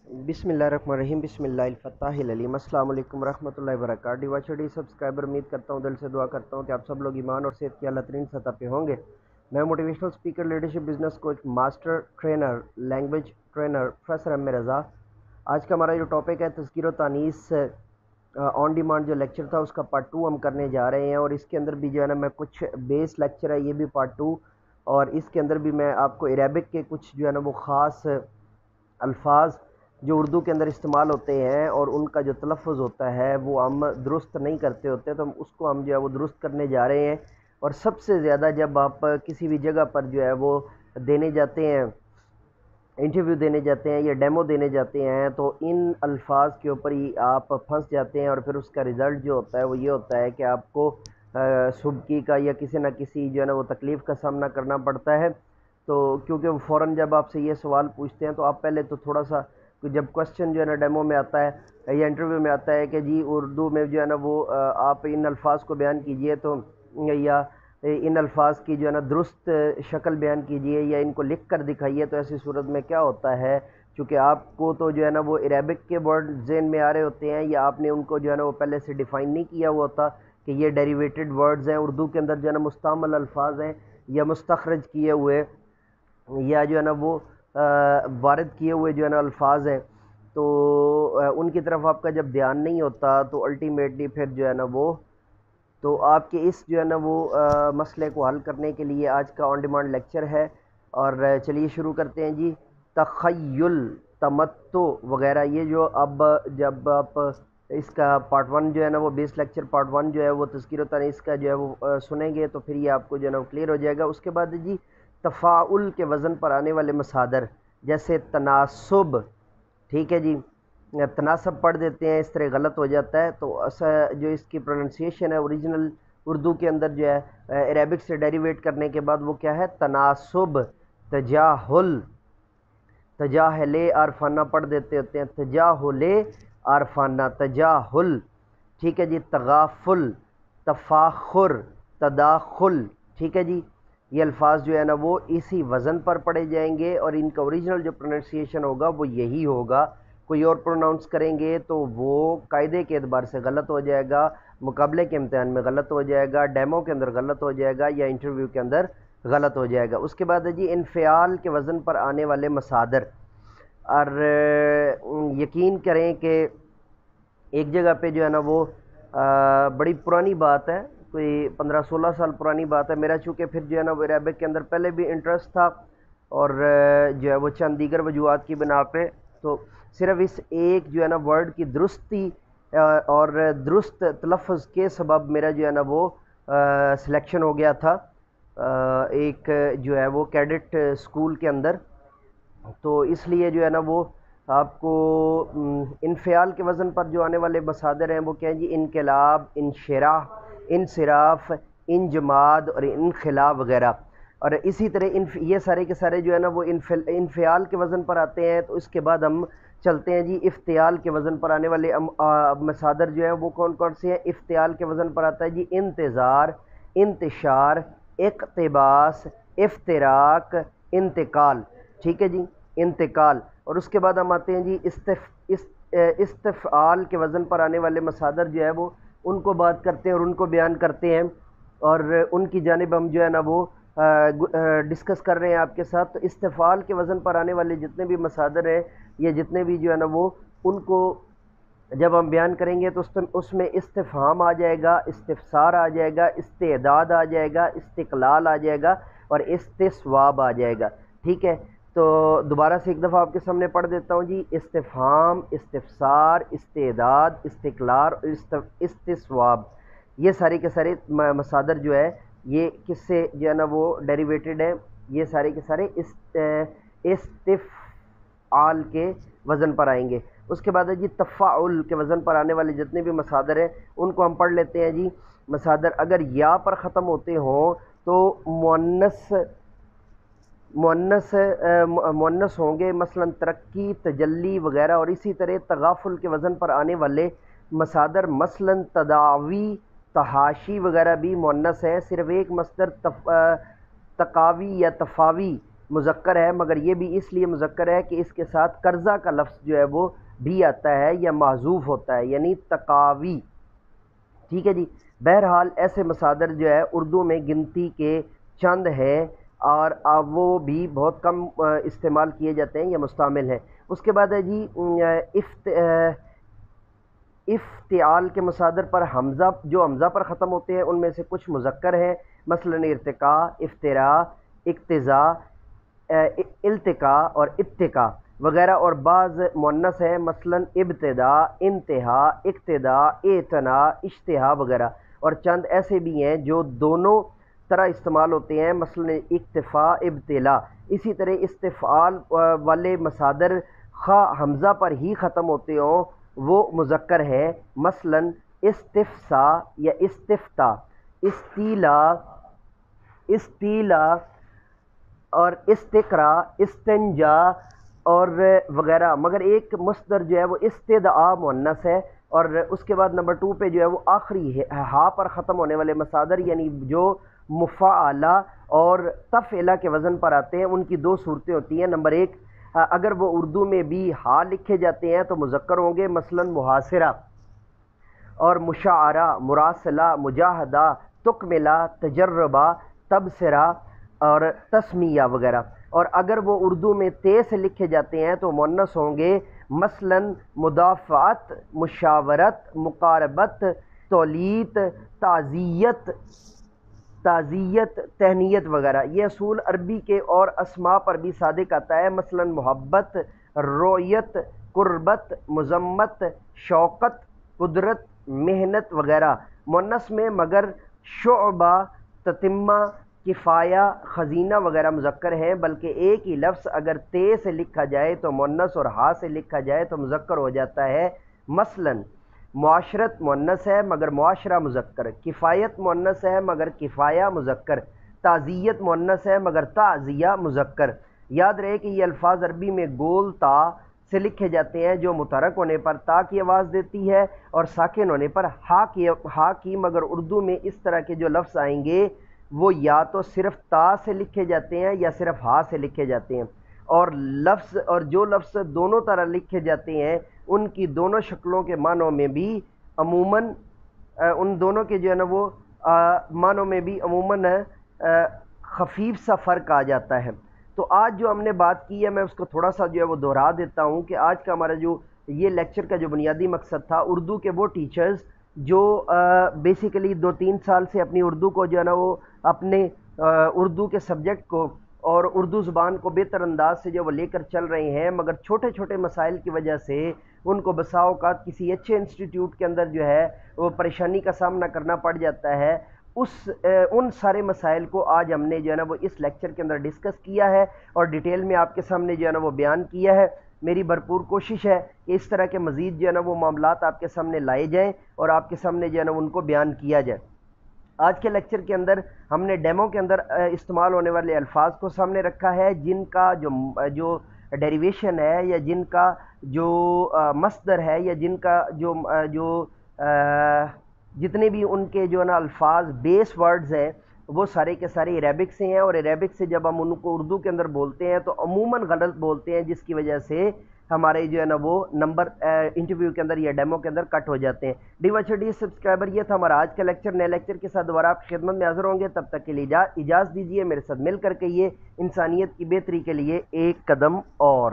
बिस्मिल्लाहिर्रहमानिर्रहीम बिस्मिल्लाहिल-फ़त्ताहिल-अलीम। अस्सलाम वालेकुम रहमतुल्लाहि व बरकातहू। डिवाचडी सब्सक्राइबर, उम्मीद करता हूँ, दिल से दुआ करता हूँ कि आप सब लोग ईमान और सेहत की अल्लाह तरीन सतह पे होंगे। मैं motivational speaker, leadership, business coach, master trainer, language trainer professor M Raza. आज का हमारा जो टॉपिक है तज़कीर व तानीस ऑन डिमांड जो लेक्चर था उसका पार्ट 2 हम करने जा रहे हैं। और इसके अंदर भी जो है ना मैं कुछ बेस लेक्चर है ये भी पार्ट 2, और इसके अंदर भी मैं आपको अरेबिक के कुछ जो है ना वो ख़ास अल्फाज जो उर्दू के अंदर इस्तेमाल होते हैं और उनका जो तलफ़्फ़ुज़ होता है वो हम दुरुस्त नहीं करते होते, तो हम उसको हम जो है वो दुरुस्त करने जा रहे हैं। और सबसे ज़्यादा जब आप किसी भी जगह पर जो है वो देने जाते हैं, इंटरव्यू देने जाते हैं या डेमो देने जाते हैं, तो इन अल्फाज के ऊपर ही आप फंस जाते हैं और फिर उसका रिज़ल्ट जो होता है वो ये होता है कि आपको सुबकी का या किसी न किसी जो है ना वो तकलीफ़ का सामना करना पड़ता है। तो क्योंकि वो फ़ौरन जब आपसे ये सवाल पूछते हैं तो आप पहले तो थोड़ा सा, जब क्वेश्चन जो है ना डेमो में आता है या इंटरव्यू में आता है कि जी उर्दू में जो है ना वो आप इन अल्फाज को बयान कीजिए, तो या इन अल्फाज की जो है ना दुरुस्त शक्ल बयान कीजिए या इनको लिख कर दिखाइए, तो ऐसी सूरत में क्या होता है, चूँकि आपको तो जो है ना वो अरेबिक के वर्ड ज़हन में आ रहे होते हैं या आपने उनको जो है ना वो पहले से डिफ़ाइन नहीं किया हुआ होता कि ये डेरिवेटेड वर्ड्स हैं, उर्दू के अंदर जो है ना मुस्तअमल अल्फाज हैं या मुस्तखरज किए हुए या जो है ना वो वारिद किए हुए जो है ना अल्फाज हैं, तो उनकी तरफ आपका जब ध्यान नहीं होता तो अल्टीमेटली फिर जो है ना वो, तो आपके इस जो है ना वो मसले को हल करने के लिए आज का ऑन डिमांड लेक्चर है। और चलिए शुरू करते हैं जी। तख़य्युल, तमत्तो वगैरह, ये जो अब जब आप इसका पार्ट 1 जो है ना वो बेस लेक्चर पार्ट 1 जो है वो तज़कीर व तानीस का जो है वो सुनेंगे तो फिर ये आपको जो है ना क्लियर हो जाएगा। उसके बाद जी तफ़ाउल के वज़न पर आने वाले मसादर जैसे तनासुब, ठीक है जी, तनासब पढ़ देते हैं, इस तरह गलत हो जाता है, तो ऐसा जो इसकी प्रोनाउंसिएशन है ओरिजिनल उर्दू के अंदर जो है अरेबिक से डेरिवेट करने के बाद वो क्या है, तनासुब। तजाहुल, तजाहले आरफाना पढ़ देते होते हैं, तजाहुले आरफाना, तजाहुल, ठीक है जी। तगाफुल, तफाखुर, तदाखुल, ठीक है जी। ये अल्फाज जो है ना वो इसी वज़न पर पढ़े जाएंगे और इनका ओरिजिनल जो प्रोनाउंसिएशन होगा वो यही होगा। कोई और प्रोनाउंस करेंगे तो वो कायदे के एतबार से गलत हो जाएगा, मुकाबले के इम्तिहान में गलत हो जाएगा, डेमो के अंदर गलत हो जाएगा या इंटरव्यू के अंदर गलत हो जाएगा। उसके बाद है जी इनफ़ियाल के वज़न पर आने वाले मसादर। और यकीन करें कि एक जगह पे जो है ना वो बड़ी पुरानी बात है, कोई 15-16 साल पुरानी बात है मेरा, चूँकि फिर जो है ना वो अरेबिक के अंदर पहले भी इंटरेस्ट था और जो है वो चंद दीगर वजूहात की बिना पे, तो सिर्फ इस एक जो है ना वर्ड की दुरुस्ती और दुरुस्त तलफ़्फ़ुज़ के सबब मेरा जो है ना वो सिलेक्शन हो गया था एक जो है वो कैडेट स्कूल के अंदर। तो इसलिए जो है ना वो आपको इनफ़ियाल के वज़न पर जो आने वाले मसादर हैं वो क्या है जी, इनकलाब, इंशिराह, इंसिराफ, इंजमाद और इनखिला वगैरह। और इसी तरह ये सारे के सारे जो है ना वो इनफ़ियाल के वज़न पर आते हैं। तो इसके बाद हम चलते हैं जी इफ़्तियाल के वज़न पर आने वाले मसादर जो हैं वो कौन कौन से हैं। इफ़्तियाल के वज़न पर आता है जी इंतज़ार, इंतशार, इक़्तिबास, इफ्तिराक, इंतकाल, ठीक है जी, इंतकाल। और उसके बाद हम आते हैं जी इस्तिफ़आल के वज़न पर आने वाले मसादर जो है वो उनको बात करते हैं और उनको बयान करते हैं और उनकी जानिब हम जो है ना वो डिस्कस कर रहे हैं आपके साथ। तो इस्तिफ़आल के वज़न पर आने वाले जितने भी मसादर हैं या जितने भी जो है ना वो उनको जब हम बयान करेंगे तो उसमें इस्तिफ़हाम आ जाएगा, इस्तिफ़सार आ जाएगा, इस्तेदाद आ जाएगा, इस्तिक़लाल आ जाएगा और इस्तिस्वाब आ जाएगा, ठीक है। तो दोबारा से एक दफ़ा आपके सामने पढ़ देता हूँ जी। इस्तिफ़हाम, इस्तिफ़सार, इस्तेदाद, इस्तिक़लाल और इस्तिस्वाब, ये सारे के सारे मसादर जो है ये किससे जो है ना वो डेरिवेटेड है, ये सारे के सारे इस्तिफ़आल के वज़न पर आएंगे। उसके बाद है जी तफ़ाउल के वज़न पर आने वाले जितने भी मसादर हैं उनको हम पढ़ लेते हैं जी। मसादर अगर या पर ख़त्म होते हों तो मुअन्नस होंगे, मसलन तरक्की, तजल्ली वगैरह। और इसी तरह तगाफुल के वज़न पर आने वाले मसादर मसलन तदावी, तहाशी वगैरह भी मुअन्नस हैं। सिर्फ एक मसदर तकावी या तफावी مذکر ہے، مگر یہ بھی اس لیے مذکر ہے کہ اس کے ساتھ قرضہ کا لفظ جو ہے وہ بھی آتا ہے یا محذوف ہوتا ہے، یعنی تقاوی. ٹھیک ہے جی. بہرحال ایسے مصادر جو ہے اردو میں گنتی کے چند ہیں اور وہ بھی بہت کم استعمال کیے جاتے ہیں یا مستعمل ہیں. اس کے بعد ہے جی افتعال کے مصادر پر حمزہ، جو حمزہ پر ختم ہوتے ہیں ان میں سے کچھ مذکر ہیں، مثلا ارتقاء، افتراء، اقتضاء، التقاء اور اتقاء وغیرہ، اور بعض مؤنث ہیں، مثلا ابتدا، انتہا، اقتداء، اعتنا، اشتہا وغیرہ، اور چند ایسے بھی ہیں جو دونوں طرح استعمال ہوتے ہیں، مثلا اکتفاء، ابتلا. اسی طرح استفعال والے مصادر خواہ حمزہ پر ہی ختم ہوتے ہوں وہ مذکر ہے، مثلا استفسا یا استفتا، استیلا اور استقرا، استنجا اور وغیرہ. مگر ایک مصدر جو ہے وہ استدعاء مؤنث ہے. اور اس کے بعد نمبر 2 پہ جو ہے وہ آخری ہا پر ختم ہونے والے مصادر، یعنی جو مفعلہ اور تفعلہ کے وزن پر آتے ہیں، ان کی 2 صورتیں ہوتی ہیں. نمبر 1، اگر وہ اردو میں بھی ہا لکھے جاتے ہیں تو مذکر ہوں گے، مثلا محاصرہ اور مشاعرہ، مراسلہ، مجاہدہ، تکملہ، تجربہ، تبصرہ اور تسمیہ وغیرہ. اور اگر وہ اردو میں تے سے لکھے جاتے ہیں تو مؤنث ہوں گے، مثلا مدافعت، مشاورت، مقاربت، تولیت، تعزیت، تہنیت وغیرہ. یہ اصول عربی کے اور اسماء پر بھی صادق آتا ہے، مثلا محبت، رویت، قربت، مذمت، شوقت، قدرت، محنت وغیرہ مؤنث میں، مگر شعبہ، تتمہ، کفایہ، خزینہ وغیرہ مذکر ہیں. بلکہ ایک ہی لفظ اگر تے سے لکھا جائے تو مؤنث اور ہا سے لکھا جائے تو مذکر ہو جاتا ہے. مثلا معاشرت مؤنث ہے مگر معاشرہ مذکر، کفایت مؤنث ہے مگر کفایہ مذکر، تعزیت مؤنث ہے مگر تعزیہ مذکر. یاد رہے کہ یہ الفاظ عربی میں گول تا سے لکھے جاتے ہیں جو متحرک ہونے پر تا کی آواز دیتی ہے اور ساکن ہونے پر ہا کی، مگر اردو میں اس طرح کے جو لفظ آئیں گے وہ یا تو صرف تا سے لکھے جاتے ہیں یا صرف ہا سے لکھے جاتے ہیں. اور جو لفظ دونوں طرح لکھے جاتے ہیں ان کی دونوں شکلوں کے معنوں میں بھی عموماً ان دونوں کے جو ہے نا وہ معنوں میں بھی عموماً خفیف سا فرق آ جاتا ہے. تو آج جو ہم نے بات کی ہے میں اس کو تھوڑا سا جو ہے وہ دہرا دیتا ہوں کہ آج کا ہمارا جو یہ لیکچر کا جو بنیادی مقصد تھا، اردو کے وہ ٹیچرز جو بیسیکلی 2-3 سال سے اپنی اردو کو جو ہے نا وہ اپنے اردو کے سبجیکٹ کو اور اردو زبان کو بہتر انداز سے جو وہ لے کر چل رہے ہیں، مگر چھوٹے چھوٹے مسائل کی وجہ سے ان کو بسا اوقات کسی اچھے انسٹیٹیوٹ کے اندر جو ہے وہ پریشانی کا سامنا کرنا پڑ جاتا ہے. ان سارے مسائل کو آج ہم نے جو ہے نا وہ اس لیکچر کے اندر ڈسکس کیا ہے اور ڈیٹیل میں آپ کے سامنے جو ہے نا وہ بیان کیا ہے. میری بھرپور کوشش ہے کہ اس طرح کے مزید جو ہے نا وہ معاملات آپ کے سامنے لائے جائیں اور آپ کے سامنے جو ہے نا ان کو بیان کیا جائے. آج کے لیکچر کے اندر ہم نے ڈیمو کے اندر استعمال ہونے والے الفاظ کو سامنے رکھا ہے، جن کا جو ڈیریویشن ہے یا جن کا جو مصدر ہے یا جن کا جو جتنے بھی ان کے جو ہے نا الفاظ بیس ورڈز ہیں وہ سارے کے سارے عربک سے ہیں، اور عربک سے جب ہم ان کو اردو کے اندر بولتے ہیں تو عموماً غلط بولتے ہیں، جس کی وجہ سے ہمارے جو ہے نا وہ نمبر انٹرویو کے اندر یا ڈیمو کے اندر کٹ ہو جاتے ہیں. ڈی سبسکرائبر، یہ تھا ہمارا آج کا لیکچر. نئے لیکچر کے ساتھ دوبارہ آپ کی خدمت میں حاضر ہوں گے، تب تک کے لیے اجازت دیجیے. میرے ساتھ مل کر کے یہ انسانیت کی بہتری کے لیے ایک قدم اور